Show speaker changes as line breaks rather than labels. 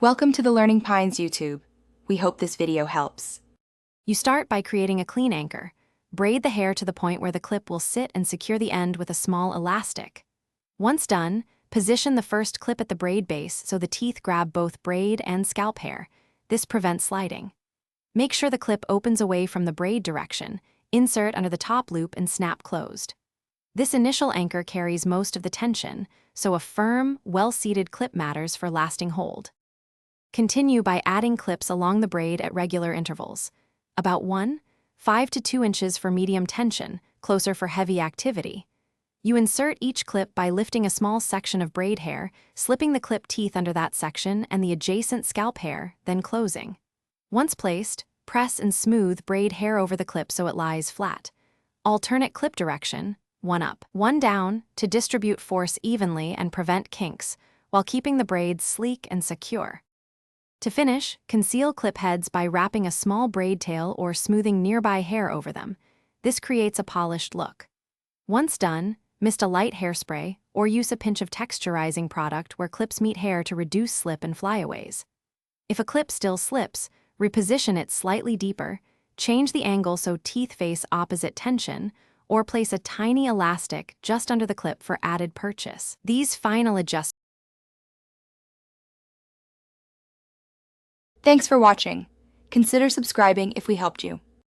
Welcome to the Learning Pines YouTube. We hope this video helps.
You start by creating a clean anchor. Braid the hair to the point where the clip will sit and secure the end with a small elastic. Once done, position the first clip at the braid base so the teeth grab both braid and scalp hair. This prevents sliding. Make sure the clip opens away from the braid direction. Insert under the top loop and snap closed. This initial anchor carries most of the tension, so a firm, well-seated clip matters for lasting hold. Continue by adding clips along the braid at regular intervals. About 5 to 2 inches for medium tension, closer for heavy activity. You insert each clip by lifting a small section of braid hair, slipping the clip teeth under that section and the adjacent scalp hair, then closing. Once placed, press and smooth braid hair over the clip so it lies flat. Alternate clip direction, one up, one down, to distribute force evenly and prevent kinks, while keeping the braids sleek and secure. To finish, conceal clip heads by wrapping a small braid tail or smoothing nearby hair over them. This creates a polished look. Once done, mist a light hairspray or use a pinch of texturizing product where clips meet hair to reduce slip and flyaways. If a clip still slips, reposition it slightly deeper, change the angle so teeth face opposite tension, or place a tiny elastic just under the clip for added purchase. These final adjustments.
Thanks for watching. Consider subscribing if we helped you.